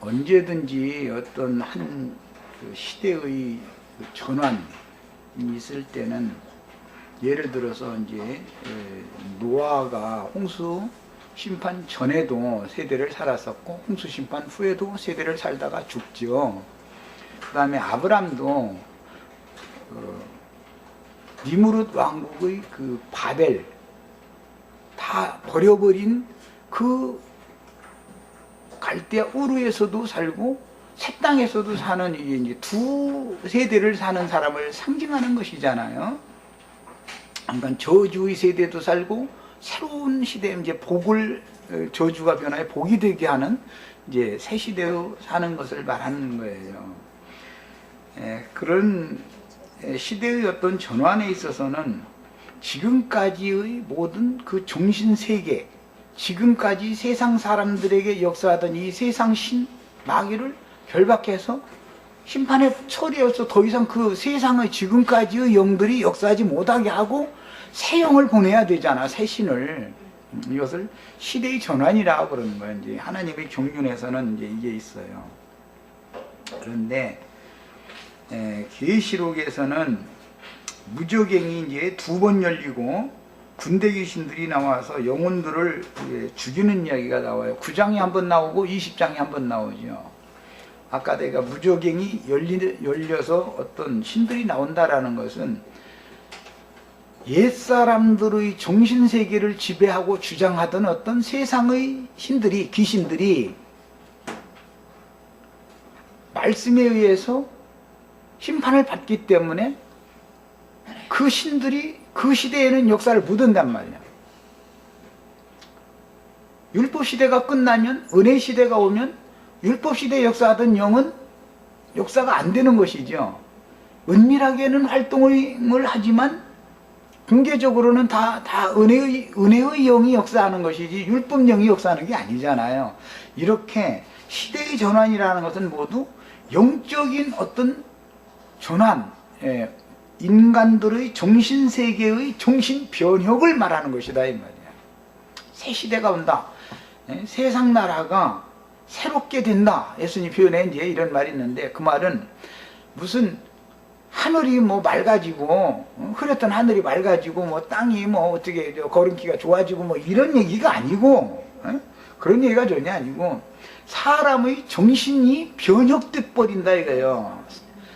언제든지 어떤 한 그 시대의 그 전환이 있을 때는, 예를 들어서 이제 노아가 홍수 심판 전에도 세대를 살았었고 홍수 심판 후에도 세대를 살다가 죽죠. 그 다음에 아브람도 니무롯 왕국의 그 바벨 다 버려버린 그 갈대아 우르에서도 살고 새 땅에서도 사는, 이게 이제 두 세대를 사는 사람을 상징하는 것이잖아요. 그러니까 저주의 세대도 살고 새로운 시대에 이제 복을, 저주가 변화해 복이 되게 하는 이제 새 시대로 사는 것을 말하는 거예요. 그런 시대의 어떤 전환에 있어서는 지금까지의 모든 그 정신세계, 지금까지 세상 사람들에게 역사하던 이 세상 마귀를 결박해서 심판에 처리해서 더 이상 그 세상의 지금까지의 영들이 역사하지 못하게 하고 새 영을 보내야 되잖아, 새 신을. 이것을 시대의 전환이라고 그러는 거예요. 이제 하나님의 경륜에서는 이제 이게 있어요. 그런데 계시록에서는 무저갱이 이제 2번 열리고 군대 귀신들이 나와서 영혼들을 죽이는 이야기가 나와요. 9장이 한 번 나오고 20장이 한 번 나오죠. 아까 내가 무저갱이 열려서 어떤 신들이 나온다라는 것은 옛사람들의 정신세계를 지배하고 주장하던 어떤 세상의 신들이, 귀신들이 말씀에 의해서 심판을 받기 때문에 그 신들이 그 시대에는 역사를 묻은단 말이야. 율법시대가 끝나면, 은혜시대가 오면 율법시대에 역사하던 영은 역사가 안 되는 것이죠. 은밀하게는 활동을 하지만 공개적으로는 다 은혜의 영이 역사하는 것이지 율법 영이 역사하는 게 아니잖아요. 이렇게 시대의 전환이라는 것은 모두 영적인 어떤 전환, 인간들의 정신세계의 정신 변혁을 말하는 것이다 이 말이야. 새 시대가 온다. 세상 나라가 새롭게 된다. 예수님 표현에 이제 이런 말이 있는데, 그 말은 무슨 하늘이 뭐 맑아지고, 흐렸던 하늘이 맑아지고, 뭐 땅이 뭐 어떻게 거름기가 좋아지고 뭐 이런 얘기가 아니고, 그런 얘기가 전혀 아니고 사람의 정신이 변혁돼 버린다 이거예요.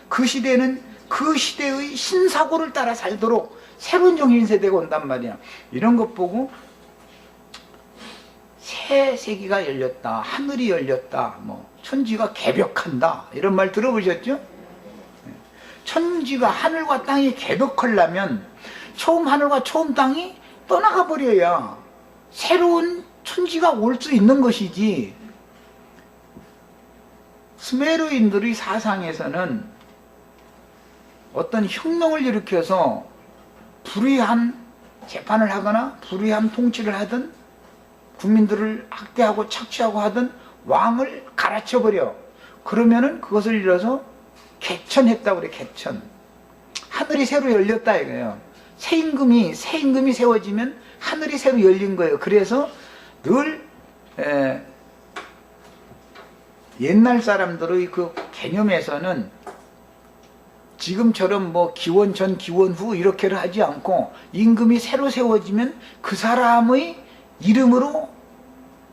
그 시대는 그 시대의 신사고를 따라 살도록 새로운 정신세대가 온단 말이야. 이런 것 보고 새 세기가 열렸다, 하늘이 열렸다, 뭐 천지가 개벽한다, 이런 말 들어보셨죠? 천지가, 하늘과 땅이 개벽하려면 처음 하늘과 처음 땅이 떠나가 버려야 새로운 천지가 올 수 있는 것이지. 스메르인들의 사상에서는 어떤 혁명을 일으켜서 불의한 재판을 하거나 불의한 통치를 하든 국민들을 학대하고 착취하고 하든 왕을 갈아쳐버려. 그러면은 그것을 이뤄서 개천했다고 그래. 개천. 하늘이 새로 열렸다 이거예요. 새 임금이 세워지면 하늘이 새로 열린 거예요. 그래서 늘 옛날 사람들의 그 개념에서는 지금처럼 뭐 기원 전 기원 후 이렇게를 하지 않고 임금이 새로 세워지면 그 사람의 이름으로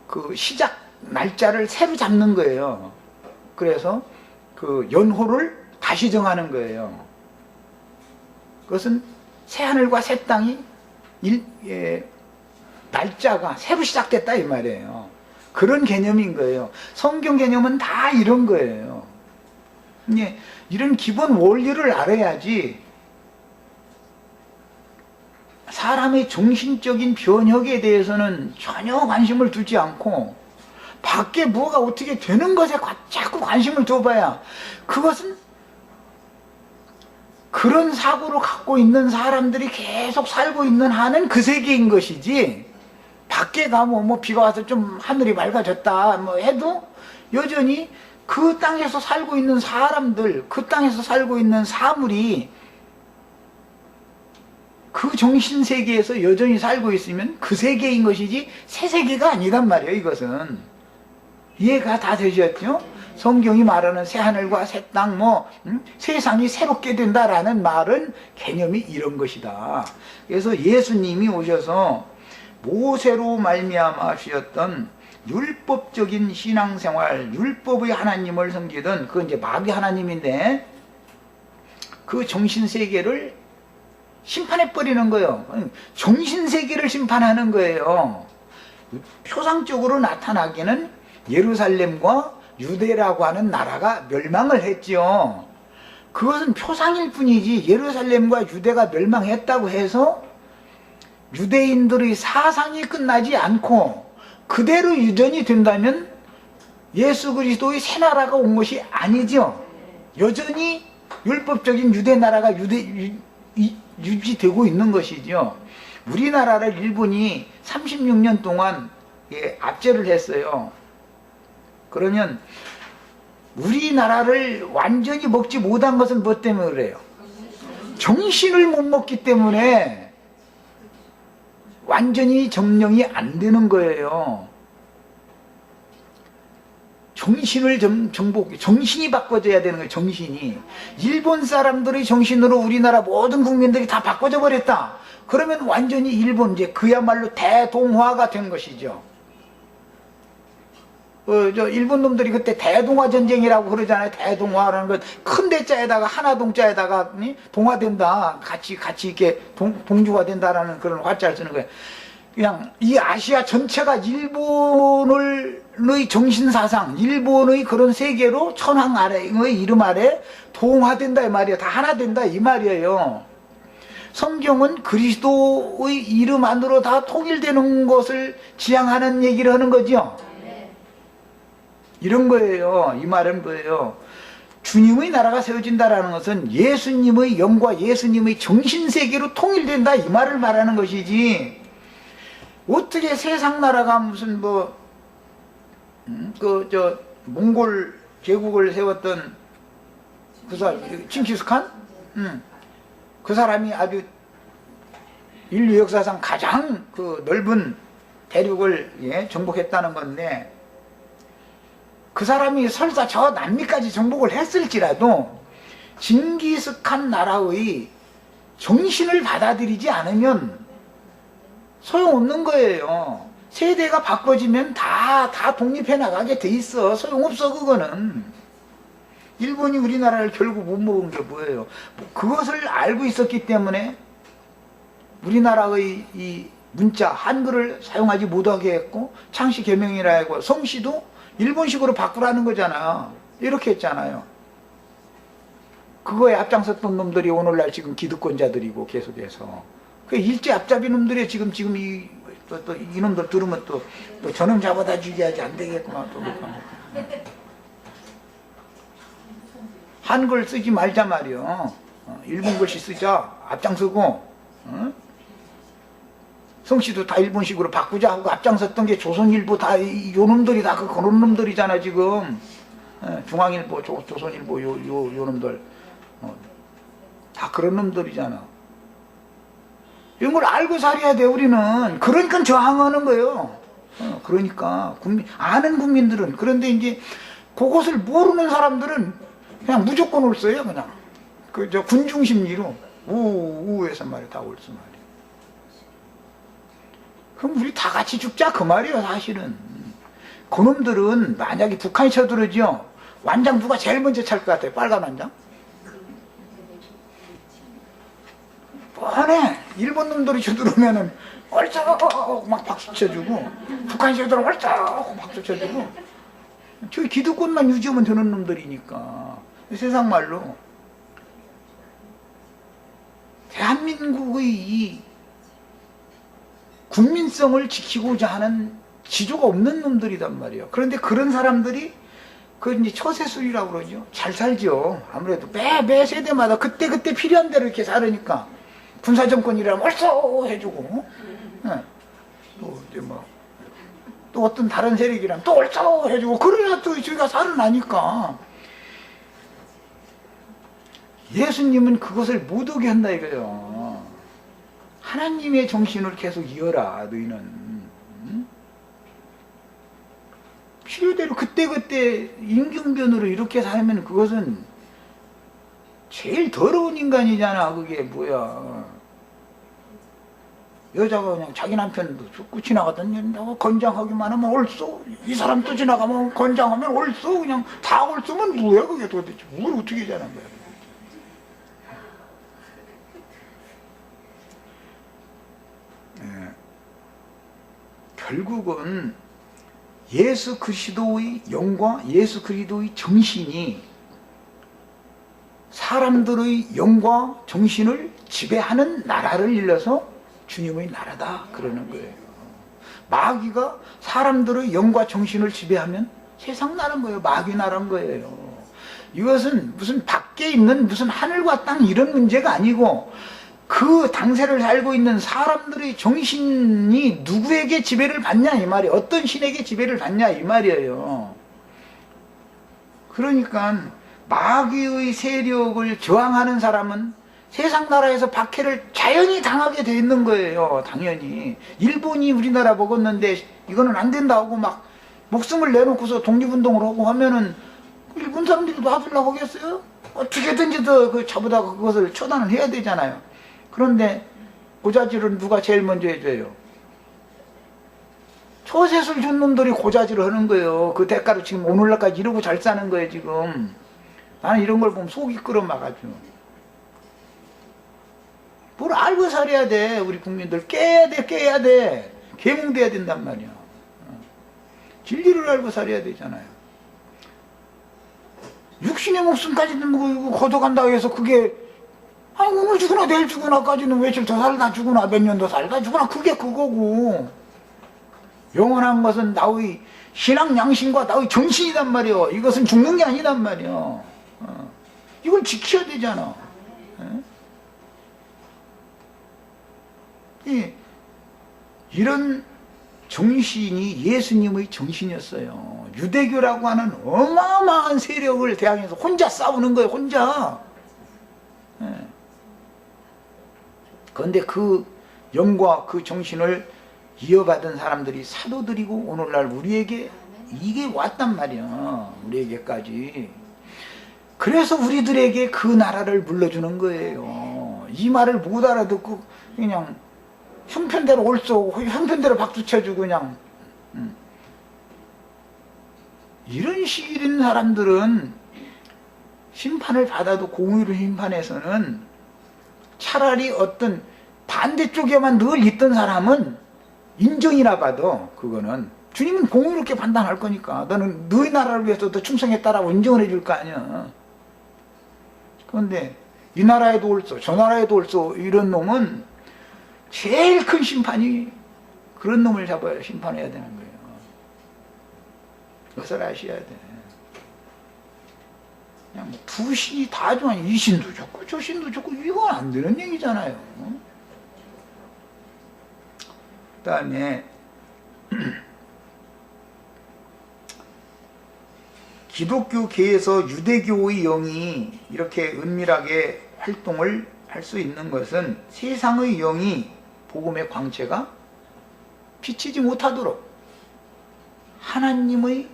그 시작 날짜를 새로 잡는 거예요. 그래서 그 연호를 다시 정하는 거예요. 그것은 새하늘과 새 땅이 날짜가 새로 시작됐다 이 말이에요. 그런 개념인 거예요. 성경 개념은 다 이런 거예요. 이런 기본 원리를 알아야지 사람의 정신적인 변혁에 대해서는 전혀 관심을 두지 않고 밖에 뭐가 어떻게 되는 것에 자꾸 관심을 둬봐야 그것은 그런 사고를 갖고 있는 사람들이 계속 살고 있는 한은 그 세계인 것이지, 밖에 가면 뭐 비가 와서 좀 하늘이 맑아졌다 뭐 해도 여전히 그 땅에서 살고 있는 사람들, 그 땅에서 살고 있는 사물이 그 정신세계에서 여전히 살고 있으면 그 세계인 것이지 새 세계가 아니란 말이에요. 이것은 이해가 다 되셨죠? 성경이 말하는 새하늘과 새 땅, 세상이 새롭게 된다라는 말은 개념이 이런 것이다. 그래서 예수님이 오셔서 모세로 말미암아 하셨던 율법적인 신앙생활, 율법의 하나님을 섬기던 그 이제 마귀 하나님인데 그 정신세계를 심판해버리는 거예요. 정신세계를 심판하는 거예요. 표상적으로 나타나기는 예루살렘과 유대라고 하는 나라가 멸망을 했죠. 그것은 표상일 뿐이지 예루살렘과 유대가 멸망했다고 해서 유대인들의 사상이 끝나지 않고 그대로 유전이 된다면 예수 그리스도의 새 나라가 온 것이 아니죠. 여전히 율법적인 유대 나라가 유지되고 있는 것이죠. 우리나라를 일본이 36년 동안 압제를 했어요. 그러면 우리나라를 완전히 먹지 못한 것은 뭐 때문에 그래요? 정신을 못 먹기 때문에 완전히 점령이 안 되는 거예요. 정신을 정신이 바꿔져야 되는 거예요. 정신이. 일본 사람들의 정신으로 우리나라 모든 국민들이 다 바꿔져 버렸다. 그러면 완전히 일본 이제 그야말로 대동화가 된 것이죠. 일본 놈들이 그때 대동화 전쟁이라고 그러잖아요. 대동화라는 건 큰 대자에다가 하나동자에다가 동화된다. 같이 이렇게 동주가 된다라는 그런 화자를 쓰는 거예요. 그냥 이 아시아 전체가 일본의 정신사상, 일본의 그런 세계로 천황 아래의 이름 아래 동화된다 이 말이에요. 다 하나 된다 이 말이에요. 성경은 그리스도의 이름 안으로 다 통일되는 것을 지향하는 얘기를 하는 거죠. 이런 거예요. 이 말은 뭐예요? 주님의 나라가 세워진다라는 것은 예수님의 영과 예수님의 정신세계로 통일된다 이 말을 말하는 것이지, 어떻게 세상 나라가 무슨 몽골 제국을 세웠던 그 사람 칭기스칸? 그 사람이 아주 인류 역사상 가장 그 넓은 대륙을 정복했다는 건데, 그 사람이 설사 저 남미까지 정복을 했을지라도 징기스칸 나라의 정신을 받아들이지 않으면 소용없는 거예요. 세대가 바꿔지면 다 독립해 나가게 돼 있어. 소용없어 그거는. 일본이 우리나라를 결국 못 먹은 게 뭐예요? 그것을 알고 있었기 때문에 우리나라의 이 문자 한글을 사용하지 못하게 했고, 창씨 개명이라 하고 성씨도 일본식으로 바꾸라는 거잖아요. 이렇게 했잖아요. 그거에 앞장섰던 놈들이 오늘날 지금 기득권자들이고 계속해서 그 일제 앞잡이 놈들이 지금 이놈들 들으면 또 저놈 잡아다 죽여야지 안 되겠구나 또 한글 쓰지 말자 말이요. 일본 글씨 쓰자. 앞장서고 성씨도 다 일본식으로 바꾸자 하고 앞장섰던 게 조선일보 다 요놈들이 다 그런 놈들이잖아 지금. 중앙일보, 조선일보 요 놈들 다 그런 놈들이잖아. 이런 걸 알고 살아야 돼 우리는. 그러니까 저항하는 거예요. 그러니까 아는 국민들은. 그런데 이제 그것을 모르는 사람들은 그냥 무조건 올 써요. 그냥 저 군중심리로 우에서 말이야 다 올 써 말이야. 그럼 우리 다 같이 죽자 그 말이에요 사실은. 그놈들은 만약에 북한이 쳐들어오죠, 완장 누가 제일 먼저 찰 것 같아요? 빨간 완장? 뻔해. 일본 놈들이 쳐들어오면은 얼쩍 막 박수 쳐주고, 북한이 쳐들어오면 얼쩍 박수 쳐주고, 저기 기득권만 유지하면 되는 놈들이니까. 세상 말로 대한민국의 이 국민성을 지키고자 하는 지조가 없는 놈들이단 말이에요. 그런데 그런 사람들이 그 이제 처세술이라고 그러죠. 잘 살죠. 아무래도 매 세대마다 그때 필요한 대로 이렇게 살으니까. 군사정권이라면 얼쏘 해주고, 또 어떤 다른 세력이라면 또 얼쏘 해주고, 그러나 또 저희가 살아나니까. 예수님은 그것을 못 오게 한다 이거예요. 하나님의 정신을 계속 이어라 너희는. 필요대로 그때그때 임경변으로 이렇게 살면 그것은 제일 더러운 인간이잖아. 그게 뭐야. 여자가 그냥 자기 남편도 죽고 지나가던 건장하기만 하면 옳소. 이 사람 또 지나가면 건장하면 옳소. 그냥 다 옳소면 뭐야 그게 도대체. 뭘 어떻게 잘한 거야. 네. 결국은 예수 그리스도의 영과 예수 그리스도의 정신이 사람들의 영과 정신을 지배하는 나라를 일러서 주님의 나라다 그러는 거예요. 마귀가 사람들의 영과 정신을 지배하면 세상 나라인 거예요. 마귀 나라인 거예요. 이것은 무슨 밖에 있는 무슨 하늘과 땅 이런 문제가 아니고 그 당세를 살고 있는 사람들의 정신이 누구에게 지배를 받냐 이 말이에요. 어떤 신에게 지배를 받냐 이 말이에요. 그러니까 마귀의 세력을 저항하는 사람은 세상 나라에서 박해를 자연히 당하게 돼 있는 거예요. 당연히. 일본이 우리나라 먹었는데 이거는 안 된다고 막 목숨을 내놓고서 독립운동을 하고 하면은 일본 사람들이 놔두려고 하겠어요? 어떻게든지 더 잡으다가 그것을 처단을 해야 되잖아요. 그런데 고자질은 누가 제일 먼저 해줘요? 초세술 준 놈들이 고자질을 하는 거예요. 그 대가로 지금 오늘날까지 이러고 잘 사는 거예요 지금. 나는 이런 걸 보면 속이 끓어막아죠. 뭘 알고 살아야 돼. 우리 국민들 깨야 돼 깨야 돼. 계몽돼야 된단 말이야. 진리를 알고 살아야 되잖아요. 육신의 목숨까지는 거둬간다고 해서 그게 아니 오늘 죽으나 내일 죽으나까지는 며칠 더 살다 죽으나 몇 년 더 살다 죽으나 그게 그거고 영원한 것은 나의 신앙 양심과 나의 정신이단 말이요. 이것은 죽는 게 아니단 말이요. 이걸 지켜야 되잖아. 이런 정신이 예수님의 정신이었어요. 유대교라고 하는 어마어마한 세력을 대항해서 혼자 싸우는 거예요. 혼자. 그런데 그 영과 그 정신을 이어받은 사람들이 사도들이고 오늘날 우리에게 이게 왔단 말이야. 우리에게까지. 그래서 우리들에게 그 나라를 물려주는 거예요. 이 말을 못 알아듣고 그냥 형편대로 옳소 형편대로 박수 쳐주고 그냥 이런 식인 사람들은 심판을 받아도 공의로 심판에서는 차라리 어떤 반대쪽에만 늘 있던 사람은 인정이나 봐도 그거는 주님은 공의롭게 판단할 거니까 너는 너희 나라를 위해서 더 충성했다라고 인정을 해줄 거 아니야. 그런데 이 나라에도 옳소 저 나라에도 옳소 이런 놈은 제일 큰 심판이 그런 놈을 잡아야 심판해야 되는 거예요. 그것을 아셔야 돼. 그냥 뭐 두 신이 다 좋아. 이 신도 좋고 저 신도 좋고 이건 안 되는 얘기잖아요. 그 다음에 기독교계에서 유대교의 영이 이렇게 은밀하게 활동을 할 수 있는 것은 세상의 영이 복음의 광채가 비치지 못하도록 하나님의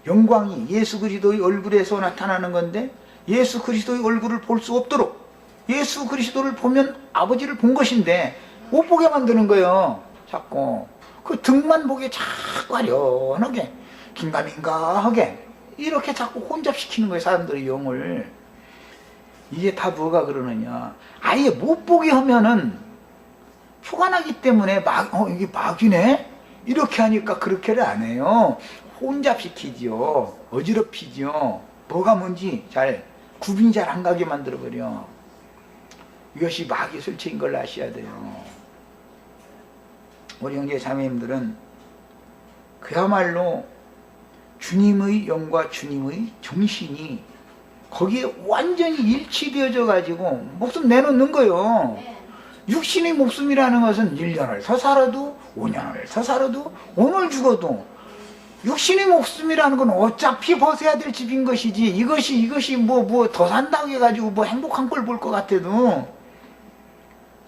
영광이 예수 그리스도의 얼굴에서 나타나는 건데 예수 그리스도의 얼굴을 볼 수 없도록 예수 그리스도를 보면 아버지를 본 것인데 못 보게 만드는 거예요. 자꾸 그 등만 보게 자꾸 아련하게 긴가민가하게 이렇게 자꾸 혼잡시키는 거예요. 사람들의 영을. 이게 다 뭐가 그러느냐, 아예 못 보게 하면은 표가 나기 때문에 이게 마귀네? 이렇게 하니까 그렇게를 안 해요. 혼잡시키지요. 어지럽히지요. 뭐가 뭔지 잘 구분이 잘 안 가게 만들어버려. 이것이 마귀 설치인 걸 아셔야 돼요. 우리 형제 자매님들은 그야말로 주님의 영과 주님의 정신이 거기에 완전히 일치되어져 가지고 목숨 내놓는 거예요. 육신의 목숨이라는 것은 1년을 더 살아도 5년을 더 살아도 오늘 죽어도 육신의 목숨이라는 건 어차피 벗어야 될 집인 것이지 이것이 뭐 더 산다고 해가지고 뭐 행복한 걸 볼 것 같아도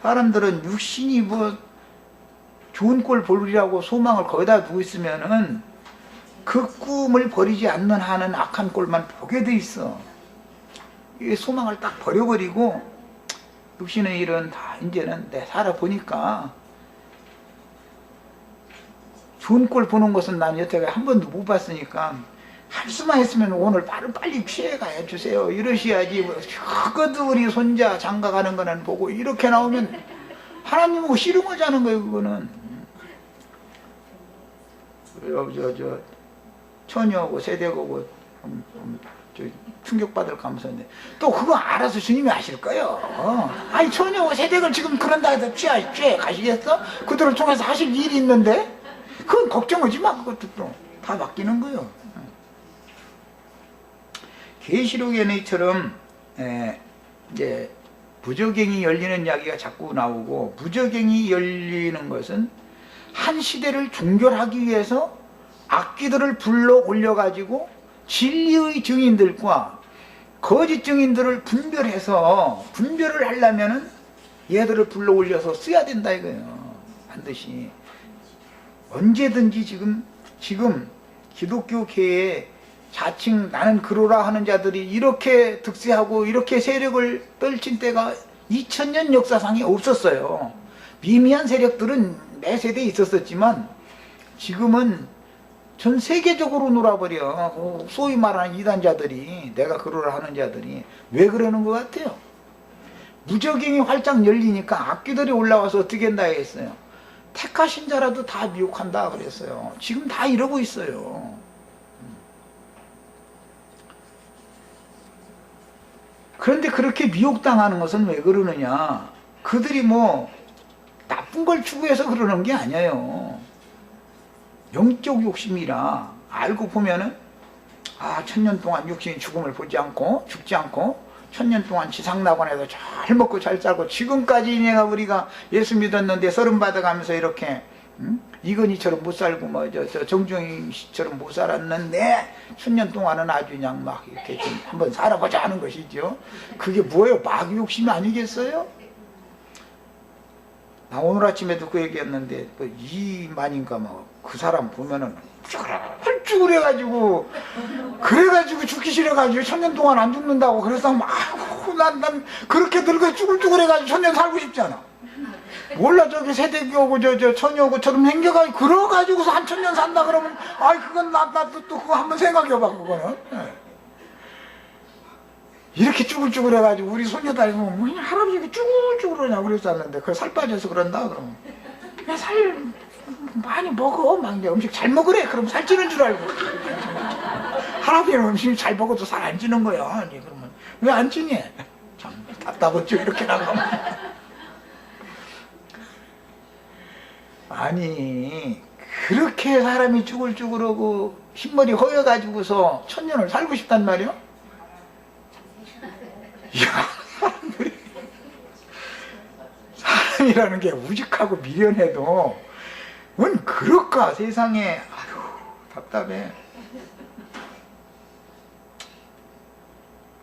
사람들은 육신이 뭐 좋은 꼴 보리라고 소망을 거기다 두고 있으면은 그 꿈을 버리지 않는 한은 악한 꼴만 보게 돼 있어. 이 소망을 딱 버려버리고 육신의 일은 다 이제는 내 살아보니까 좋은 꼴 보는 것은 난 여태까지 한 번도 못 봤으니까 할 수만 했으면 오늘 빨리 피해가야 주세요 이러셔야지. 그것도 우리 손자 장가가는 거는 보고 이렇게 나오면 하나님하고 씨름하자는 거예요. 그거는 저 처녀하고 세대하고 충격받을 감사인데 또 그거 알아서 주님이 아실 거예요. 아니 처녀하고 세대를 지금 그런다 해서 취해 가시겠어? 그들을 통해서 하실 일이 있는데 그건 걱정하지 마. 그것도 또 다 맡기는 거예요. 계시록의 내처럼 이제 무저갱이 열리는 이야기가 자꾸 나오고, 무저갱이 열리는 것은 한 시대를 종결하기 위해서 악귀들을 불러 올려가지고 진리의 증인들과 거짓 증인들을 분별을 하려면은 얘들을 불러 올려서 써야 된다 이거예요. 반드시. 언제든지 지금 기독교계에 자칭 나는 그러라 하는 자들이 이렇게 득세하고 이렇게 세력을 떨친 때가 2000년 역사상에 없었어요. 미미한 세력들은 매 세대에 있었지만 지금은 전 세계적으로 놀아버려. 소위 말하는 이단자들이, 내가 그러라 하는 자들이. 왜 그러는 것 같아요? 무저갱이 활짝 열리니까 악귀들이 올라와서 어떻게 한다 했어요. 택하신 자라도 다 미혹한다 그랬어요. 지금 다 이러고 있어요. 그런데 그렇게 미혹당하는 것은 왜 그러느냐? 그들이 뭐 나쁜 걸 추구해서 그러는 게 아니에요. 영적 욕심이라. 알고 보면은 1000년 동안 육신이 죽음을 보지 않고 죽지 않고 1000년 동안 지상낙원에서 잘 먹고 잘 살고 지금까지 내가 우리가 예수 믿었는데 서름 받아가면서 이렇게 이건희처럼 못 살고 정중희 씨처럼 못 살았는데 1000년 동안은 아주 그냥 막 이렇게 좀 한번 살아보자 하는 것이죠. 그게 뭐예요? 마귀 욕심이 아니겠어요? 나 오늘 아침에도 그 얘기했는데 이만인가 그 사람 보면은 헐쭉을 그래가지고 죽기 싫어가지고 1000년 동안 안 죽는다고. 그래서 난 그렇게 늙어 쭈글쭈글해가지고 1000년 살고 싶잖아. 몰라. 저기 세대교하고 저 처녀하고처럼 행겨가지고 그러가지고서 한 1000년 산다 그러면 그건 나도 또 그거 한번 생각해봐. 그거는 이렇게 쭈글쭈글해가지고 우리 손녀딸이 보면 할아버지 이렇게 쭈글쭈글하냐고 그랬었는데 그걸 살 빠져서 그런다 그러면 살 많이 먹어. 막 이제 음식 잘 먹으래. 그럼 살찌는 줄 알고. 할아버지는 음식 잘 먹어도 살 안 찌는 거야. 그러면 왜 안 찌니? 참 답답하죠. 이렇게 나가면. 아니 그렇게 사람이 쭈글쭈글하고 흰머리 허여가지고서 1000년을 살고 싶단 말이야? 야, 사람이라는 게 우직하고 미련해도 원 그럴까 세상에. 답답해.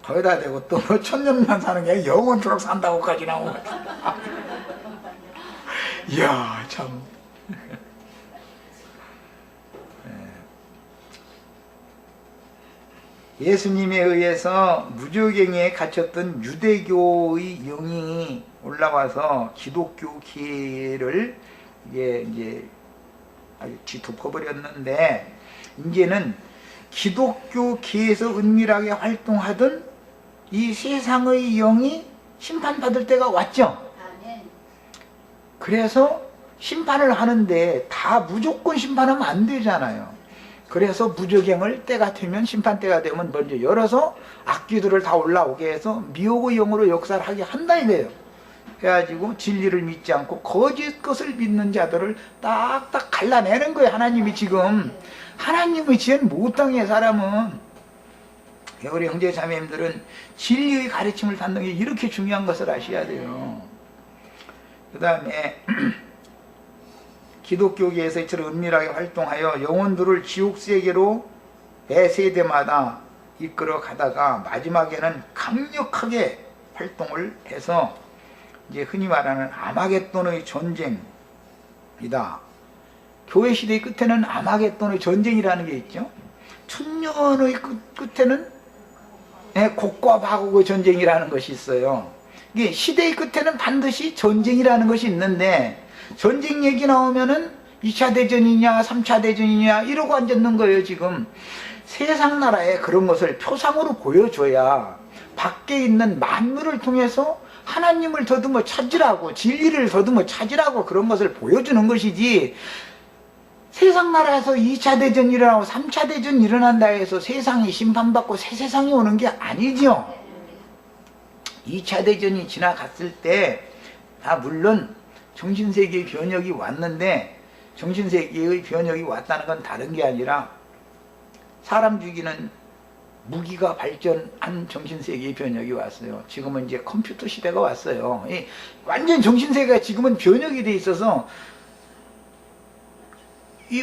거기다 대고 또 1000년만 사는 게 영원토록 산다고까지 나오고. 이야 참. 예수님에 의해서 무저갱이에 갇혔던 유대교의 영이 올라와서 기독교계를 이제 아주 뒤덮어버렸는데, 이제는 기독교계에서 은밀하게 활동하던 이 세상의 영이 심판받을 때가 왔죠. 그래서 심판을 하는데 다 무조건 심판하면 안 되잖아요. 그래서 무저갱을 때가 되면, 심판 때가 되면 먼저 열어서 악귀들을 다 올라오게 해서 미혹의 영으로 역사를 하게 한다 이거예요. 해가지고 진리를 믿지 않고 거짓 것을 믿는 자들을 딱딱 갈라내는 거예요. 하나님이 지금 하나님의 지혜는 못당해. 사람은. 우리 형제 자매님들은 진리의 가르침을 받는 게 이렇게 중요한 것을 아셔야 돼요. 그 다음에 기독교계에서 이처럼 은밀하게 활동하여 영혼들을 지옥세계로 매 세대마다 이끌어 가다가 마지막에는 강력하게 활동을 해서 이제 흔히 말하는 아마겟돈의 전쟁이다. 교회 시대의 끝에는 아마겟돈의 전쟁이라는 게 있죠. 천년의 끝에는 곡과 마곡의 전쟁이라는 것이 있어요. 이게 시대의 끝에는 반드시 전쟁이라는 것이 있는데, 전쟁 얘기 나오면은 2차 대전이냐 3차 대전이냐 이러고 앉았는 거예요. 지금 세상 나라에 그런 것을 표상으로 보여줘야 밖에 있는 만물을 통해서 하나님을 더듬어 찾으라고, 진리를 더듬어 찾으라고 그런 것을 보여주는 것이지, 세상 나라에서 2차 대전이 일어나고 3차 대전이 일어난다 해서 세상이 심판받고 새 세상이 오는 게 아니죠. 2차 대전이 지나갔을 때, 물론 정신세계의 변혁이 왔는데, 정신세계의 변혁이 왔다는 건 다른 게 아니라 사람 죽이는 무기가 발전한 정신세계의 변혁이 왔어요. 지금은 이제 컴퓨터 시대가 왔어요. 완전 정신세계가 지금은 변혁이 돼 있어서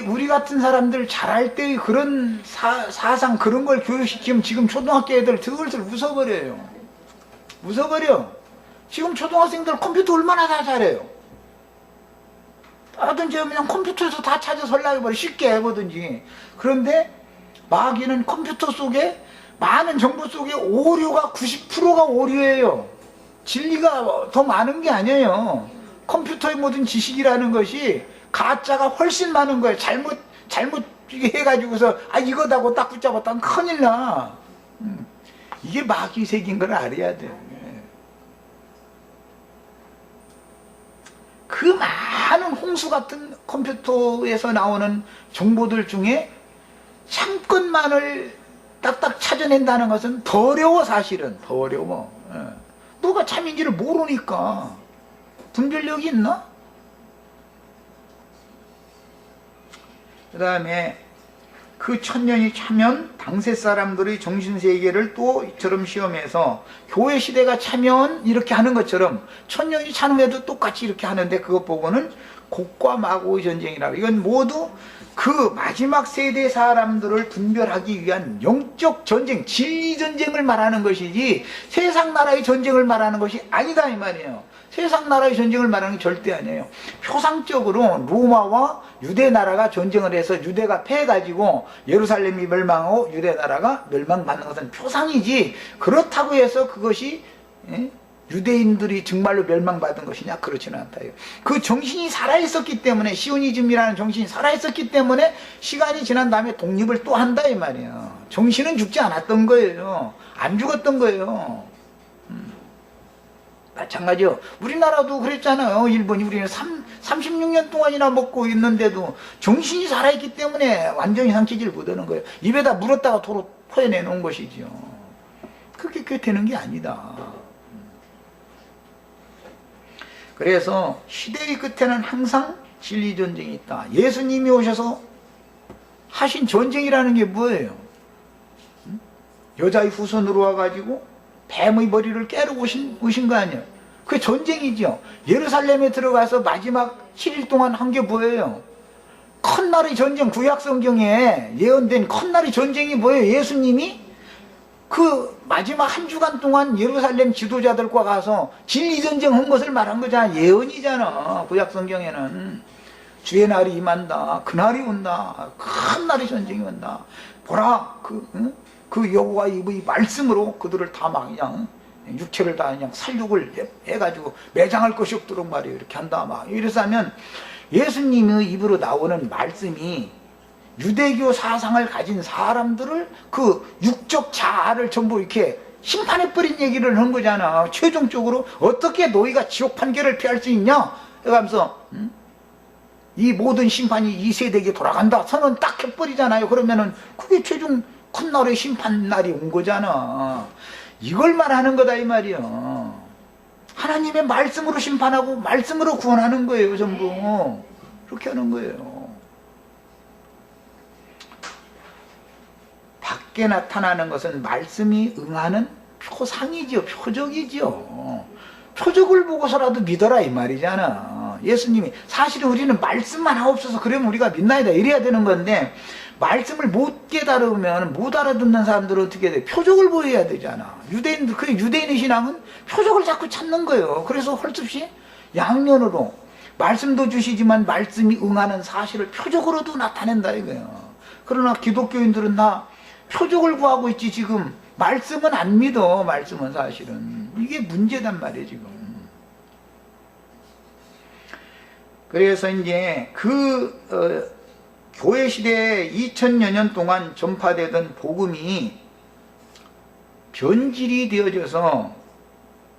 우리 같은 사람들 잘할 때의 그런 사상, 그런 걸 교육시키면 지금 초등학교 애들 슬슬 웃어버려요. 웃어버려. 지금 초등학생들 컴퓨터 얼마나 다 잘해요. 하든지 그냥 컴퓨터에서 다 찾아서 하려고 쉽게 해보든지. 그런데 마귀는 컴퓨터 속에 많은 정보 속에 오류가 90%가 오류예요. 진리가 더 많은 게 아니에요. 컴퓨터의 모든 지식이라는 것이 가짜가 훨씬 많은 거예요. 잘못 해가지고서 이거다고 딱 붙잡았다면 큰일 나. 이게 마귀 색인 걸 알아야 돼요. 그 많은 홍수 같은 컴퓨터에서 나오는 정보들 중에 참것만을 딱딱 찾아낸다는 것은 더 어려워. 사실은 더 어려워. 누가 참인지를 모르니까. 분별력이 있나? 그 다음에 그 천년이 차면 당세 사람들의 정신세계를 또 이처럼 시험해서, 교회 시대가 차면 이렇게 하는 것처럼 천년이 차는 후에도 똑같이 이렇게 하는데, 그것 보고는 곡과 마곡의 전쟁이라고. 이건 모두 그 마지막 세대 사람들을 분별하기 위한 영적 전쟁, 진리 전쟁을 말하는 것이지 세상 나라의 전쟁을 말하는 것이 아니다 이 말이에요. 세상 나라의 전쟁을 말하는 게 절대 아니에요. 표상적으로 로마와 유대 나라가 전쟁을 해서 유대가 패해가지고 예루살렘이 멸망하고 유대 나라가 멸망받는 것은 표상이지, 그렇다고 해서 그것이 유대인들이 정말로 멸망받은 것이냐? 그렇지는 않다. 그 정신이 살아있었기 때문에, 시오니즘이라는 정신이 살아있었기 때문에 시간이 지난 다음에 독립을 또 한다 이 말이에요. 정신은 죽지 않았던 거예요. 안 죽었던 거예요. 마찬가지요. 우리나라도 그랬잖아요. 일본이 우리는 36년 동안이나 먹고 있는데도 정신이 살아있기 때문에 완전히 상처질 못하는 거예요. 입에다 물었다가 도로 퍼내놓은 것이지요. 그게 되는 게 아니다. 그래서 시대의 끝에는 항상 진리 전쟁이 있다. 예수님이 오셔서 하신 전쟁이라는 게 뭐예요? 여자의 후손으로 와가지고 뱀의 머리를 깨러 오신 거 아니에요? 그게 전쟁이죠. 예루살렘에 들어가서 마지막 7일 동안 한 게 뭐예요? 컷날의 전쟁, 구약성경에 예언된 컷날의 전쟁이 뭐예요? 예수님이 그 마지막 한 주간 동안 예루살렘 지도자들과 가서 진리전쟁 한 것을 말한 거잖아. 예언이잖아. 구약성경에는 주의 날이 임한다, 그날이 온다, 큰 날의 전쟁이 온다. 보라, 그 여호와의 말씀으로 그들을 다 막 그냥 육체를 다 그냥 살육을 해가지고 매장할 것이 없도록 말이에요. 이렇게 한다. 막 이래서 하면 예수님의 입으로 나오는 말씀이 유대교 사상을 가진 사람들을 그 육적 자아를 전부 이렇게 심판해버린 얘기를 한 거잖아. 최종적으로 어떻게 너희가 지옥 판결을 피할 수 있냐? 그러면서 이 모든 심판이 이 세대에게 돌아간다 선언 딱 해버리잖아요. 그러면은 그게 최종 큰 날의 심판 날이 온 거잖아. 이걸 말하는 거다 이 말이야. 하나님의 말씀으로 심판하고 말씀으로 구원하는 거예요. 전부 그렇게 하는 거예요. 밖에 나타나는 것은 말씀이 응하는 표상이죠. 표적이죠. 표적을 보고서라도 믿어라 이 말이잖아. 예수님이 사실은 우리는 말씀만 하옵소서 그러면 우리가 믿나이다 이래야 되는 건데, 말씀을 못 깨달으면 못 알아듣는 사람들은 어떻게 돼? 표적을 보여야 되잖아. 유대인의 신앙은 표적을 자꾸 찾는 거예요. 그래서 헐 수 없이 양면으로 말씀도 주시지만 말씀이 응하는 사실을 표적으로도 나타낸다 이거예요. 그러나 기독교인들은 다 표적을 구하고 있지 지금 말씀은 안 믿어. 말씀은 사실은 이게 문제단 말이에요 지금. 그래서 이제 교회 시대에 2000여 년 동안 전파되던 복음이 변질이 되어져서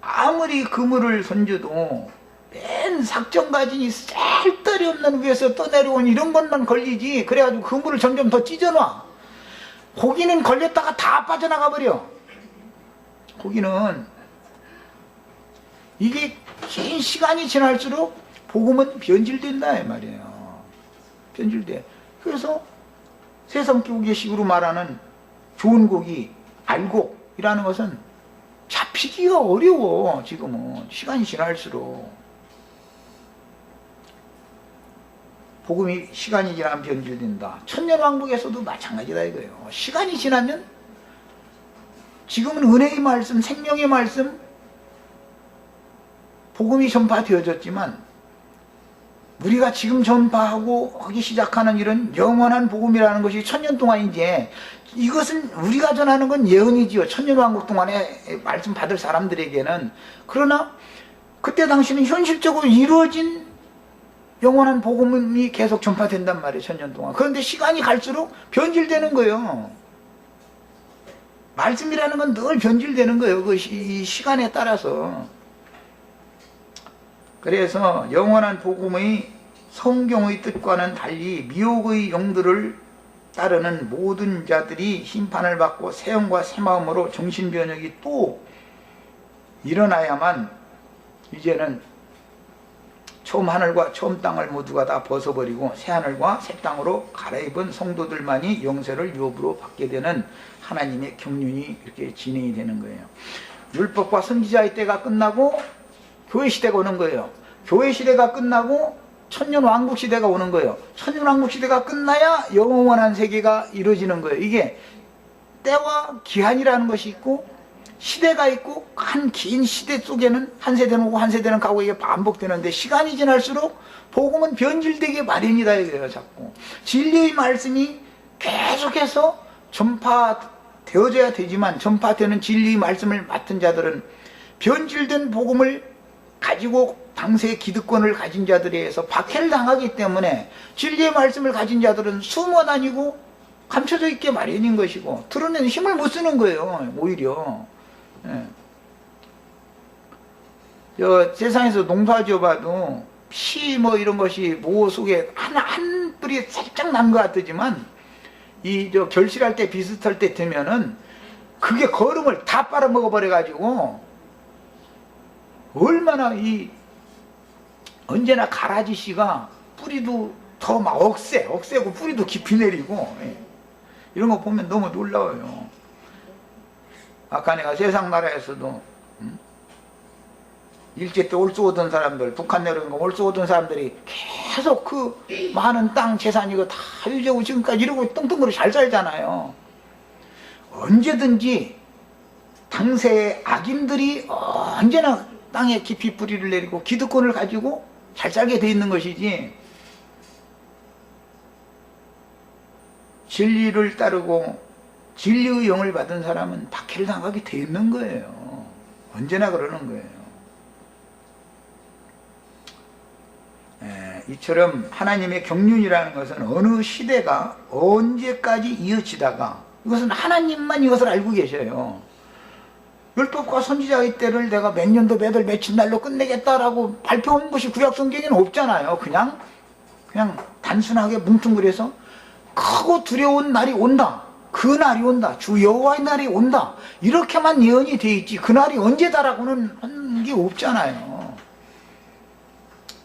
아무리 그물을 던져도 맨 삭정가진이 쌀떨이 없는 위에서 떠내려온 이런 것만 걸리지. 그래가지고 그물을 점점 더 찢어놔. 고기는 걸렸다가 다 빠져나가 버려. 고기는 이게 긴 시간이 지날수록 복음은 변질된다 이 말이에요. 변질돼. 그래서 세상 교계식으로 말하는 좋은 고기, 알곡이라는 것은 잡히기가 어려워. 지금은 시간이 지날수록 복음이 시간이 지나면 변질된다. 천년왕국에서도 마찬가지다 이거예요. 시간이 지나면 지금은 은혜의 말씀, 생명의 말씀, 복음이 전파되어졌지만 우리가 지금 전파하고 하기 시작하는 이런 영원한 복음이라는 것이 천년 동안 이제 이것은 우리가 전하는 건 예언이지요. 천년왕국 동안에 말씀 받을 사람들에게는. 그러나 그때 당시는 현실적으로 이루어진 영원한 복음이 계속 전파된단 말이에요. 천년 동안. 그런데 시간이 갈수록 변질되는 거예요. 말씀이라는 건 늘 변질되는 거예요. 그 시간에 따라서. 그래서 영원한 복음의 성경의 뜻과는 달리 미혹의 영들을 따르는 모든 자들이 심판을 받고 새 영과 새 마음으로 정신변혁이 또 일어나야만 이제는 처음 하늘과 처음 땅을 모두가 다 벗어버리고 새 하늘과 새 땅으로 갈아입은 성도들만이 영생을 유업으로 받게 되는 하나님의 경륜이 이렇게 진행이 되는 거예요. 율법과 선지자의 때가 끝나고 교회 시대가 오는 거예요. 교회 시대가 끝나고 천년왕국 시대가 오는 거예요. 천년왕국 시대가 끝나야 영원한 세계가 이루어지는 거예요. 이게 때와 기한이라는 것이 있고 시대가 있고 한 긴 시대 속에는 한 세대는 오고 한 세대는 가고 이게 반복되는데 시간이 지날수록 복음은 변질되게 마련이다 이거예요. 자꾸 진리의 말씀이 계속해서 전파되어져야 되지만 전파되는 진리의 말씀을 맡은 자들은 변질된 복음을 가지고 당세의 기득권을 가진 자들에 의해서 박해를 당하기 때문에 진리의 말씀을 가진 자들은 숨어 다니고 감춰져 있게 마련인 것이고 드러내는 힘을 못 쓰는 거예요. 오히려 세상에서 농사 지어봐도 피 뭐 이런 것이 모 속에 한 뿌리 살짝 난 것 같지만 결실할 때 비슷할 때 되면은 그게 거름을 다 빨아먹어 버려 가지고 얼마나 언제나 가라지 씨가 뿌리도 더 막 억세고 뿌리도 깊이 내리고 이런 거 보면 너무 놀라워요. 아까 내가 세상 나라에서도 일제 때 올쏘 오던 사람들, 북한 내려온 거 올쏘 오던 사람들이 계속 그 많은 땅 재산 이거 다 유지하고 지금까지 이러고 뚱뚱거리고 잘 살잖아요. 언제든지 당세의 악인들이 언제나 땅에 깊이 뿌리를 내리고 기득권을 가지고 잘 살게 돼 있는 것이지 진리를 따르고 진리의 영을 받은 사람은 박해를 당하게 돼 있는 거예요. 언제나 그러는 거예요. 이처럼 하나님의 경륜이라는 것은 어느 시대가 언제까지 이어지다가 이것은 하나님만 이것을 알고 계셔요. 율법과 선지자의 때를 내가 몇 년도 몇 월 며칠 날로 끝내겠다라고 발표한 것이 구약성경에는 없잖아요. 그냥 단순하게 뭉뚱그려서 크고 두려운 날이 온다. 그 날이 온다. 주 여호와의 날이 온다. 이렇게만 예언이 돼 있지 그 날이 언제다라고는 한 게 없잖아요.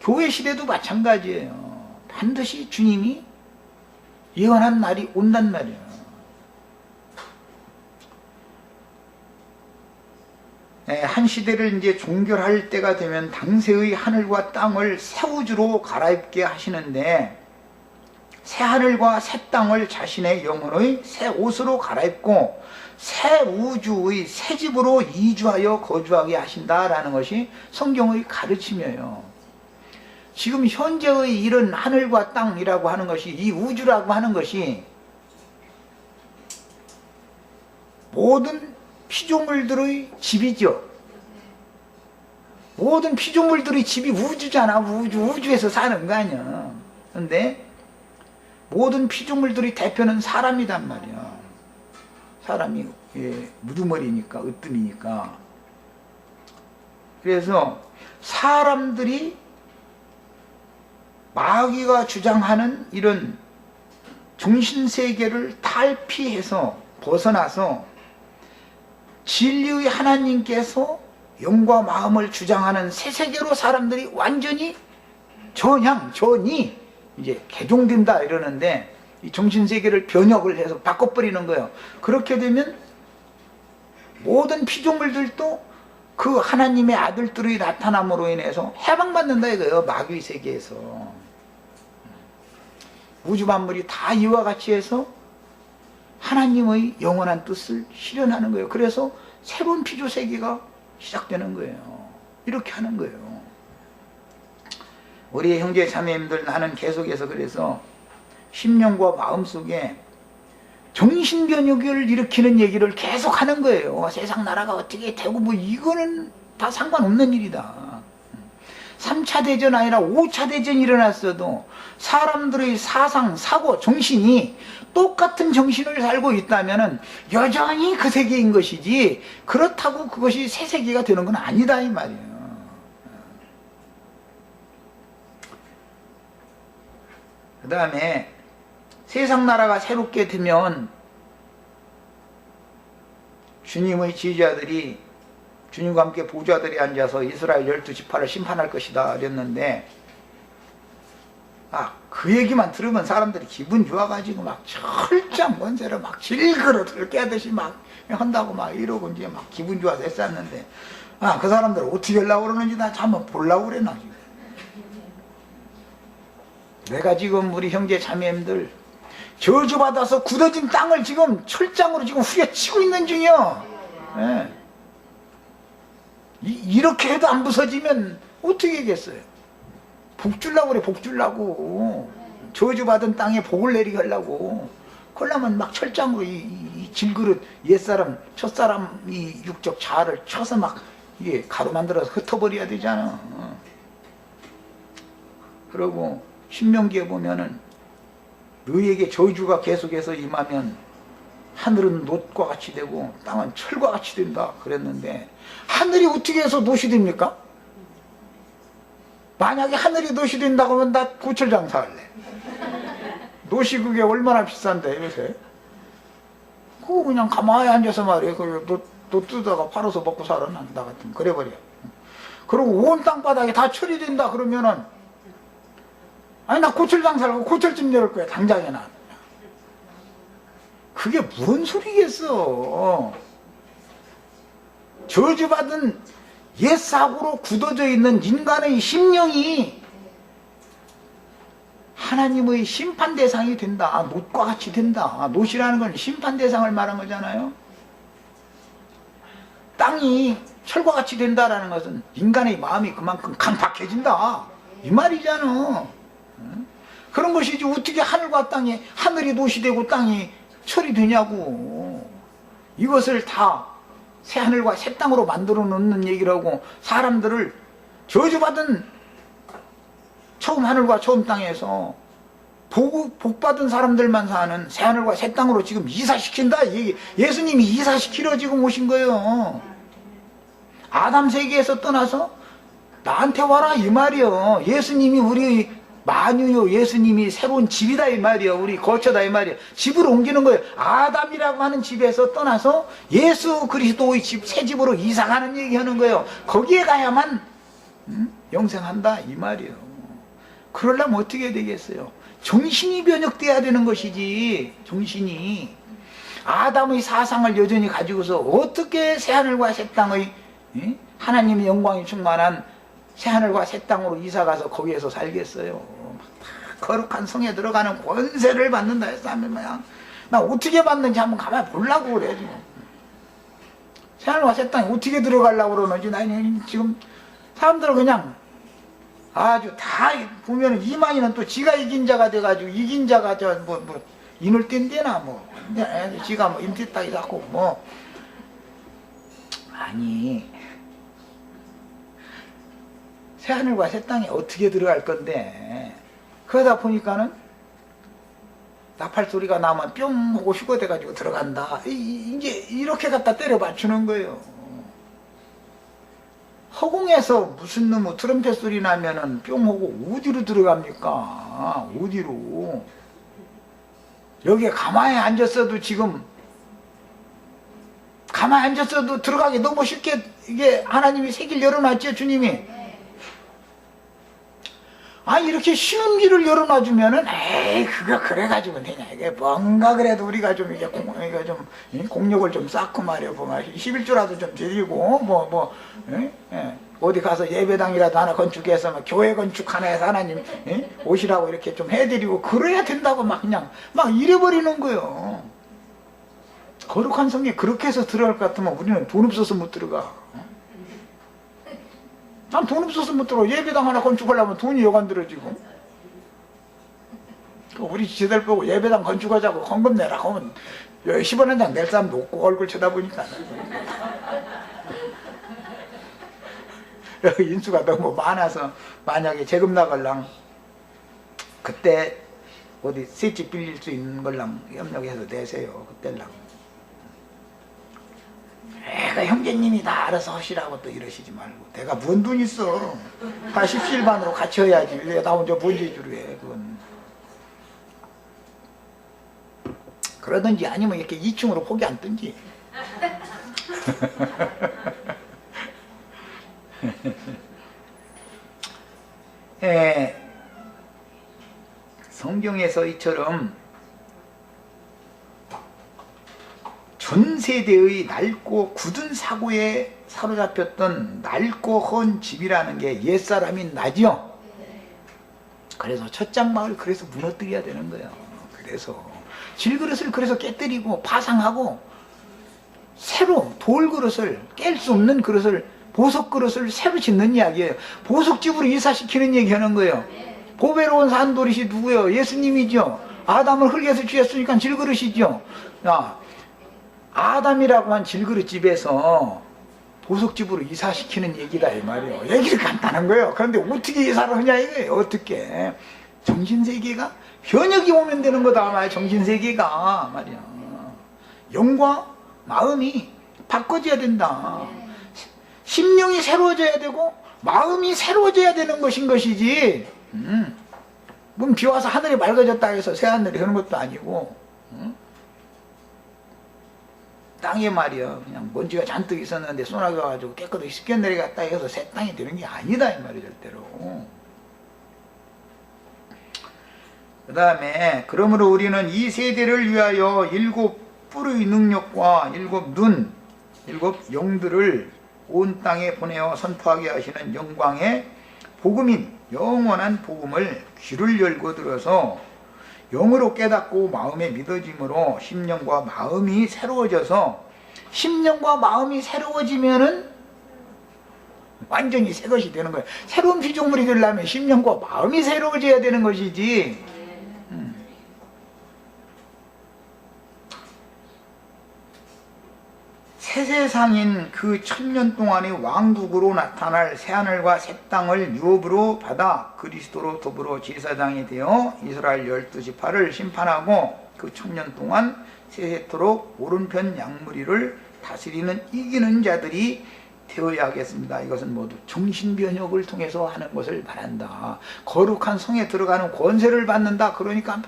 교회 시대도 마찬가지예요. 반드시 주님이 예언한 날이 온단 말이에요. 한 시대를 이제 종결할 때가 되면 당세의 하늘과 땅을 새 우주로 갈아입게 하시는데 새 하늘과 새 땅을 자신의 영혼의 새 옷으로 갈아입고 새 우주의 새 집으로 이주하여 거주하게 하신다라는 것이 성경의 가르침이에요. 지금 현재의 이런 하늘과 땅이라고 하는 것이, 이 우주라고 하는 것이 모든 피조물들의 집이죠. 모든 피조물들의 집이 우주잖아. 우주에서 사는 거 아니야. 그런데 모든 피조물들의 대표는 사람이단 말이야. 사람이 무두머리니까, 으뜸이니까. 그래서 사람들이 마귀가 주장하는 이런 중신세계를 탈피해서 벗어나서 진리의 하나님께서 영과 마음을 주장하는 새 세계로 사람들이 완전히 전이 이제 개종된다 이러는데, 이 정신세계를 변혁을 해서 바꿔버리는 거예요. 그렇게 되면 모든 피조물들도 그 하나님의 아들들의 나타남으로 인해서 해방받는다 이거예요. 마귀 세계에서. 우주 만물이 다 이와 같이 해서 하나님의 영원한 뜻을 실현하는 거예요. 그래서 새로운 피조 세계가 시작되는 거예요. 이렇게 하는 거예요. 우리 형제 자매님들, 나는 계속해서 그래서 심령과 마음속에 정신변혁을 일으키는 얘기를 계속 하는 거예요. 세상 나라가 어떻게 되고 뭐 이거는 다 상관없는 일이다. 3차 대전 아니라 5차 대전이 일어났어도 사람들의 사상, 사고, 정신이 똑같은 정신을 살고 있다면 여전히 그 세계인 것이지, 그렇다고 그것이 새 세계가 되는 건 아니다 이 말이에요. 그 다음에 세상 나라가 새롭게 되면 주님의 지휘자들이, 주님과 함께 보좌들이 앉아서 이스라엘 12지파를 심판할 것이다 그랬는데, 그 얘기만 들으면 사람들이 기분 좋아가지고 막 철장 권세로 막 질그릇을 깨듯이 막 한다고 막 이러고 이제 막 기분 좋아서 했었는데, 그 사람들 어떻게 하려고 그러는지 나 한번 보려고 그래. 나 지금 내가 지금 우리 형제 자매님들 저주받아서 굳어진 땅을 지금 철장으로 지금 후려치고 있는 중이요. 예. 이렇게 해도 안 부서지면 어떻게 하겠어요? 복 주려고 그래. 복 주려고. 저주받은 땅에 복을 내리게 하려고. 그러려면 막 철장으로 이 질그릇, 옛사람 첫사람 이 육적 자아를 쳐서 막 이게 가루 만들어서 흩어버려야 되잖아. 그러고 신명기에 보면은 너희에게 저주가 계속해서 임하면 하늘은 놋과 같이 되고 땅은 철과 같이 된다 그랬는데, 하늘이 어떻게 해서 놋이 됩니까? 만약에 하늘이 놋이 된다고 하면 나 고철 장사할래. 놋이 그게 얼마나 비싼데 요새. 그거 그냥 가만히 앉아서 말이야. 놋 뜯다가 팔아서 먹고 살아. 나 같으면 그래버려. 그리고 온 땅바닥에 다 철이 된다 그러면은, 아니 나 고철 장사하고 고철집 열을 거야 당장에. 나 그게 무슨 소리겠어. 저주받은 옛사고로 굳어져 있는 인간의 심령이 하나님의 심판 대상이 된다. 놋과 같이 된다. 놋이라는 건 심판 대상을 말한 거잖아요. 땅이 철과 같이 된다라는 것은 인간의 마음이 그만큼 강팍해진다 이 말이잖아. 그런 것이지 어떻게 하늘과 땅에, 하늘이 놋이 되고 땅이 철이 되냐고. 이것을 다 새 하늘과 새 땅으로 만들어 놓는 얘기라고, 사람들을 저주받은 처음 하늘과 처음 땅에서 복받은 사람들만 사는 새 하늘과 새 땅으로 지금 이사시킨다. 예수님이 이사시키러 지금 오신 거예요. 아담 세계에서 떠나서 나한테 와라 이 말이요. 예수님이 우리 만유요, 예수님이 새로운 집이다 이 말이요. 우리 거처다 이 말이요. 집으로 옮기는 거예요. 아담이라고 하는 집에서 떠나서 예수 그리스도의 집, 새 집으로 이사가는 얘기하는 거예요. 거기에 가야만 영생한다 이 말이요. 그러려면 어떻게 되겠어요? 정신이 변혁돼야 되는 것이지. 정신이. 아담의 사상을 여전히 가지고서 어떻게 새하늘과 새 땅의 하나님의 영광이 충만한 새하늘과 새 땅으로 이사가서 거기에서 살겠어요. 다 거룩한 성에 들어가는 권세를 받는다 해서 하면 나 어떻게 받는지 한번 가만히 보려고 그래. 지금 새하늘과 새 땅에 어떻게 들어가려고 그러는지 나 지금 사람들은 그냥 아주 다 보면 이만희는 또 지가 이긴 자가 돼가지고 이긴 자가 인을 뗀대나 지가 인댔다 이갖고 아니 새하늘과 새 땅에 어떻게 들어갈 건데 그러다 보니까는 나팔 소리가 나면 뿅 하고 휴거돼가지고 들어간다. 이제 이렇게 갖다 때려 맞추는 거예요. 허공에서 무슨 놈의 트럼펫 소리 나면은 뿅 하고 어디로 들어갑니까? 어디로? 여기에 가만히 앉았어도 지금 가만히 앉았어도 들어가기 너무 쉽게 이게 하나님이 새 길 열어놨죠, 주님이. 이렇게 쉬운 길을 열어놔주면은, 에이, 그거 그래가지고 되냐. 이게 뭔가 그래도 우리가 좀, 이게 공력을 좀 쌓고 말이야. 11조라도 좀 드리고, 어디 가서 예배당이라도 하나 건축해서, 교회 건축 하나 해서 하나님, 오시라고 이렇게 좀 해드리고, 그래야 된다고 그냥, 이래버리는 거예요. 거룩한 성에 그렇게 해서 들어갈 것 같으면 우리는 돈 없어서 못 들어가. 난 돈 없어서 못 들어. 예배당 하나 건축하려면 돈이 여간 들어지고. 우리 지들 보고 예배당 건축하자고 헌금 내라고 하면 10원 한 장 낼 사람도 없고 얼굴 쳐다보니까. 인수가 너무 많아서 만약에 세금 나갈랑 그때 어디 셋집 빌릴 수 있는 걸랑 협력해서 내세요. 그때랑. 내가 형제님이 다 알아서 하시라고 또 이러시지 말고 내가 뭔 돈 있어. 다 십시일반으로 같이 해야지. 왜 나 혼자 본제주로 해. 그건 그러든지 아니면 이렇게 2층으로 포기 안 뜬지. 성경에서 이처럼 전 세대의 낡고 굳은 사고에 사로잡혔던 낡고 헌 집이라는 게 옛사람이 나죠. 그래서 첫장막을 그래서 무너뜨려야 되는 거예요. 그래서 질그릇을 그래서 깨뜨리고 파상하고 새로 돌그릇을 깰 수 없는 그릇을 보석그릇을 새로 짓는 이야기예요. 보석집으로 이사시키는 얘기하는 거예요. 보배로운 산돌이시 누구예요? 예수님이죠. 아담을 흙에서 취했으니까 질그릇이죠. 아담이라고 한 질그릇집에서 보석집으로 이사시키는 얘기다 이 말이에요. 얘기를 간단한 거예요. 그런데 어떻게 이사를 하냐 이거예요. 어떻게 정신세계가 변혁이 오면 되는 거다 말이야. 정신세계가 말이야. 영과 마음이 바꿔져야 된다. 심령이 새로워져야 되고 마음이 새로워져야 되는 것이지. 그럼 비 와서 하늘이 맑아졌다 해서 새하늘이 되는 것도 아니고 땅에 말이야 그냥 먼지가 잔뜩 있었는데 소나기 와가지고 깨끗하게 씻겨 내려갔다 해서 새 땅이 되는 게 아니다 이 말이야 절대로. 그 다음에 그러므로 우리는 이 세대를 위하여 7 뿔의 능력과 7 눈, 7 영들을 온 땅에 보내어 선포하게 하시는 영광의 복음인 영원한 복음을 귀를 열고 들어서 영으로 깨닫고 마음에 믿어짐으로 심령과 마음이 새로워져서 심령과 마음이 새로워지면은 완전히 새 것이 되는 거예요. 새로운 피조물이 되려면 심령과 마음이 새로워져야 되는 것이지. 새 세상인 그 1000년 동안의 왕국으로 나타날 새하늘과 새 땅을 유업으로 받아 그리스도로 더불어 제사장이 되어 이스라엘 12지파를 심판하고 그 1000년 동안 세세토록 오른편 양무리를 다스리는 이기는 자들이 되어야 하겠습니다. 이것은 모두 정신변혁을 통해서 하는 것을 말한다. 거룩한 성에 들어가는 권세를 받는다. 그러니까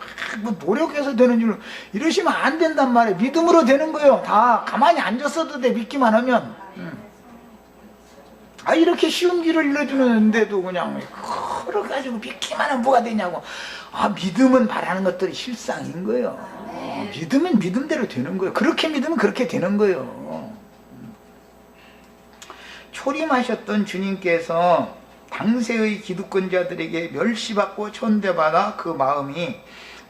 막 노력해서 되는 줄 이러시면 안 된단 말이에요. 믿음으로 되는 거예요. 다 가만히 앉았어도 돼. 믿기만 하면. 이렇게 쉬운 길을 일러주는데도 그냥 걸어가지고 믿기만 하면 뭐가 되냐고. 믿음은 바라는 것들이 실상인 거예요. 믿으면 믿음대로 되는 거예요. 그렇게 믿으면 그렇게 되는 거예요. 초림하셨던 주님께서 당세의 기득권자들에게 멸시받고 천대받아 그 마음이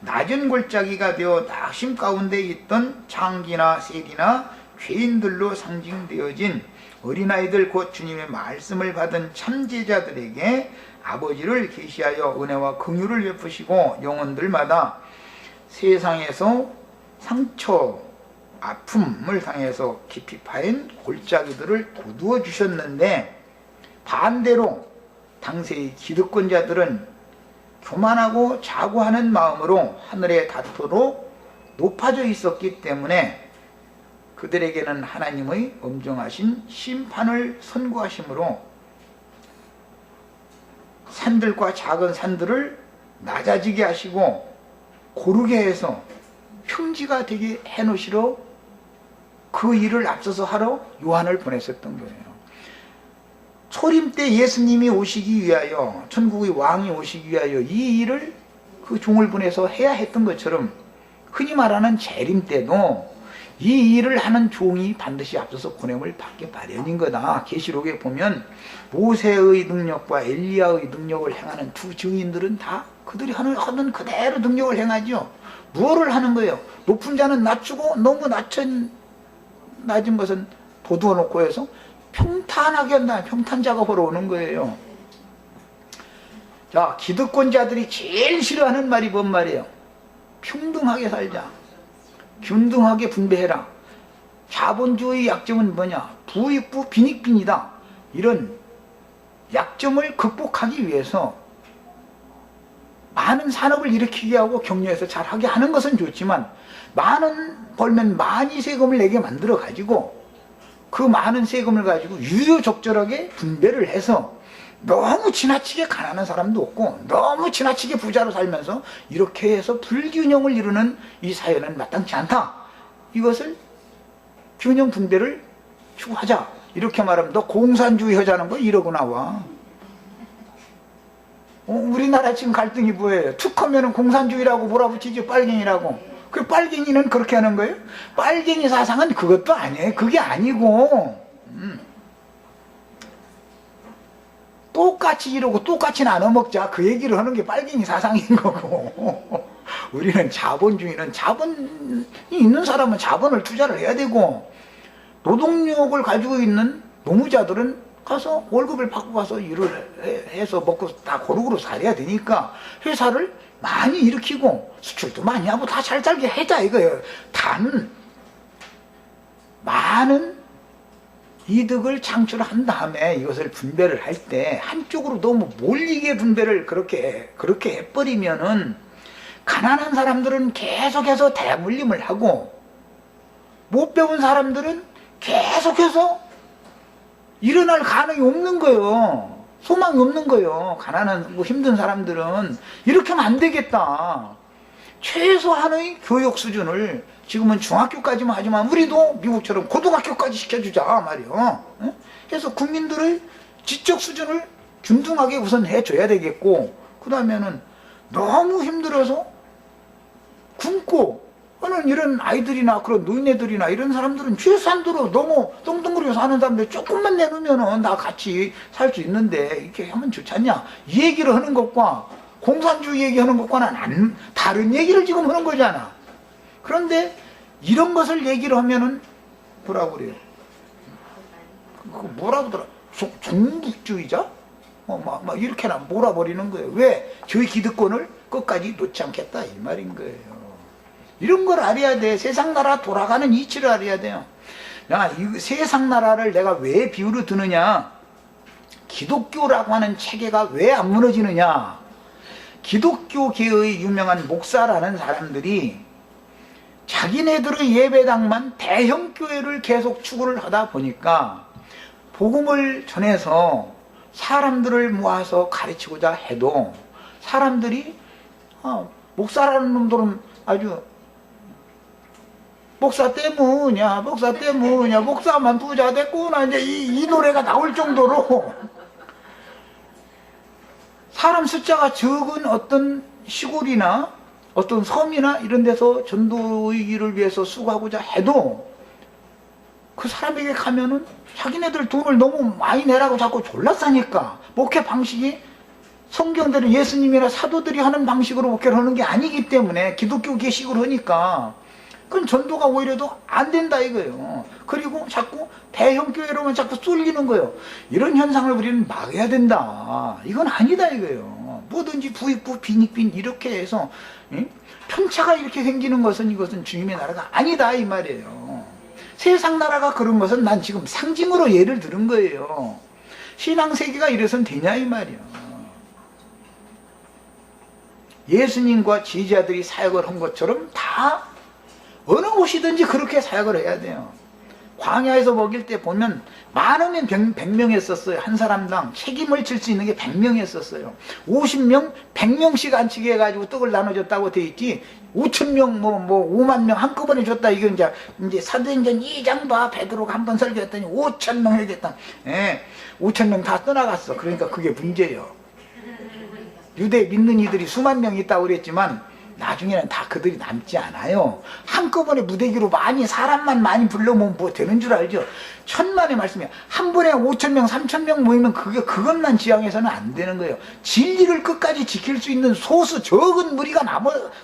낮은 골짜기가 되어 낙심 가운데 있던 창기나 세리나 죄인들로 상징되어진 어린아이들 곧 주님의 말씀을 받은 참제자들에게 아버지를 계시하여 은혜와 긍휼을 베푸시고 영혼들마다 세상에서 상처, 아픔을 당해서 깊이 파인 골짜기들을 도두어 주셨는데, 반대로 당시의 기득권자들은 교만하고 자고하는 마음으로 하늘에 닿도록 높아져 있었기 때문에 그들에게는 하나님의 엄정하신 심판을 선고하심으로 산들과 작은 산들을 낮아지게 하시고 고르게 해서 평지가 되게 해놓으시러 그 일을 앞서서 하러 요한을 보냈었던 거예요. 초림 때 예수님이 오시기 위하여, 천국의 왕이 오시기 위하여 이 일을 그 종을 보내서 해야 했던 것처럼 흔히 말하는 재림 때도 이 일을 하는 종이 반드시 앞서서 보냄을 받게 마련인 거다. 계시록에 보면 모세의 능력과 엘리야의 능력을 행하는 두 증인들은 다 그들이 하는 그대로 능력을 행하죠. 무엇을 하는 거예요? 높은 자는 낮추고 너무 낮은 것은 도두어 놓고 해서 평탄하게 한다. 평탄 작업으로 오는 거예요. 자, 기득권자들이 제일 싫어하는 말이 뭔 말이에요? 평등하게 살자. 균등하게 분배해라. 자본주의 약점은 뭐냐? 부익부 빈익빈이다. 이런 약점을 극복하기 위해서 많은 산업을 일으키게 하고 격려해서 잘하게 하는 것은 좋지만, 많은 벌면 많이 세금을 내게 만들어 가지고 그 많은 세금을 가지고 유효적절하게 분배를 해서 너무 지나치게 가난한 사람도 없고 너무 지나치게 부자로 살면서 이렇게 해서 불균형을 이루는 이 사회는 마땅치 않다. 이것을 균형 분배를 추구하자. 이렇게 말하면 너 공산주의 하자는 거 이러고 나와. 우리나라 지금 갈등이 뭐예요? 툭하면 공산주의라고 몰아붙이지, 빨갱이라고. 그 빨갱이는 그렇게 하는 거예요? 빨갱이 사상은 그것도 아니에요. 그게 아니고 똑같이 이러고 똑같이 나눠 먹자, 그 얘기를 하는 게 빨갱이 사상인 거고 우리는 자본주의는 자본이 있는 사람은 자본을 투자를 해야 되고, 노동력을 가지고 있는 노무자들은 가서 월급을 받고 가서 일을 해서 먹고 다 고루고루 살아야 되니까 회사를 많이 일으키고 수출도 많이 하고 다 잘 살게 하자 이거예요. 단 많은 이득을 창출한 다음에 이것을 분배를 할 때 한쪽으로 너무 몰리게 분배를 그렇게 해버리면은 가난한 사람들은 계속해서 대물림을 하고 못 배운 사람들은 계속해서 일어날 가능이 없는 거예요. 소망이 없는 거예요. 가난한 힘든 사람들은. 이렇게 하면 안 되겠다. 최소한의 교육 수준을, 지금은 중학교까지만 하지만 우리도 미국처럼 고등학교까지 시켜주자 말이요. 그래서 국민들의 지적 수준을 균등하게 우선 해줘야 되겠고, 그 다음에는 너무 힘들어서 굶고 하는 이런 아이들이나 그런 노인네들이나 이런 사람들은 최소한도로 너무 똥덩어리로 사는 사람들 조금만 내놓으면은 다 같이 살 수 있는데 이렇게 하면 좋지 않냐, 이 얘기를 하는 것과 공산주의 얘기하는 것과는 다른 얘기를 지금 하는 거잖아. 그런데 이런 것을 얘기를 하면은 뭐라고 그래요? 그거 뭐라고 하더라? 종북주의자? 막 이렇게나 몰아버리는 거예요. 왜? 저희 기득권을 끝까지 놓지 않겠다 이 말인 거예요. 이런 걸 알아야 돼. 세상 나라 돌아가는 이치를 알아야 돼요. 야, 이 세상 나라를 내가 왜 비유로 드느냐? 기독교라고 하는 체계가 왜 안 무너지느냐? 기독교계의 유명한 목사라는 사람들이 자기네들의 예배당만 대형 교회를 계속 추구를 하다 보니까 복음을 전해서 사람들을 모아서 가르치고자 해도 사람들이 목사라는 놈들은 아주 목사 때문이야, 목사만 부자 됐구나, 이제 이 노래가 나올 정도로 사람 숫자가 적은 어떤 시골이나 어떤 섬이나 이런 데서 전도의 일을 위해서 수고하고자 해도 그 사람에게 가면은 자기네들 돈을 너무 많이 내라고 자꾸 졸라싸니까, 목회 방식이 성경대로 예수님이나 사도들이 하는 방식으로 목회를 하는 게 아니기 때문에 기독교 계식으로 하니까 그건 전도가 오히려 더 안 된다 이거예요. 그리고 자꾸 대형 교회로만 자꾸 쏠리는 거예요. 이런 현상을 우리는 막아야 된다. 이건 아니다 이거예요. 뭐든지 부익부 빈익빈 이렇게 해서 편차가 이렇게 생기는 것은 이것은 주님의 나라가 아니다 이 말이에요. 세상 나라가 그런 것은 난 지금 상징으로 예를 들은 거예요. 신앙 세계가 이래서는 되냐 이 말이야. 예수님과 제자들이 사역을 한 것처럼 다 어느 곳이든지 그렇게 사역을 해야 돼요. 광야에서 먹일 때 보면 많으면 100명 했었어요. 한 사람당 책임을 질 수 있는 게 100명 했었어요. 50명, 100명씩 안치게 해가지고 떡을 나눠줬다고 돼 있지 5,000명, 5만 명 한꺼번에 줬다. 이거 이제 사도행전 2장 봐. 베드로가 한 번 설교했더니 5,000명 해줬다. 예, 5,000명 다 떠나갔어. 그러니까 그게 문제예요. 유대 믿는 이들이 수만 명 있다고 그랬지만 나중에는 다 그들이 남지 않아요. 한꺼번에 무대기로 사람만 많이 불러모으면 뭐 되는 줄 알죠? 천만의 말씀이야. 한 번에 5,000명, 3,000명 모이면 그것만 지향해서는 안 되는 거예요. 진리를 끝까지 지킬 수 있는 소수 적은 무리가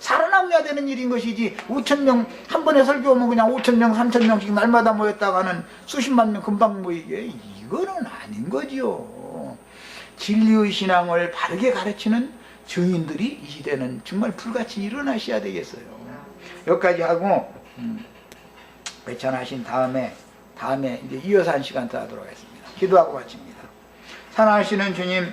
살아남아야 되는 일인 것이지 5,000명 한 번에 설교하면 그냥 5,000명, 3,000명씩 날마다 모였다가는 수십만 명 금방 모이게 이거는 아닌 거지요. 진리의 신앙을 바르게 가르치는 증인들이 이 시대는 정말 불같이 일어나셔야 되겠어요. 여기까지 하고 배천하신 다음에 이제 이어서 한 시간 더 하도록 하겠습니다. 기도하고 마칩니다. 사랑하시는 주님,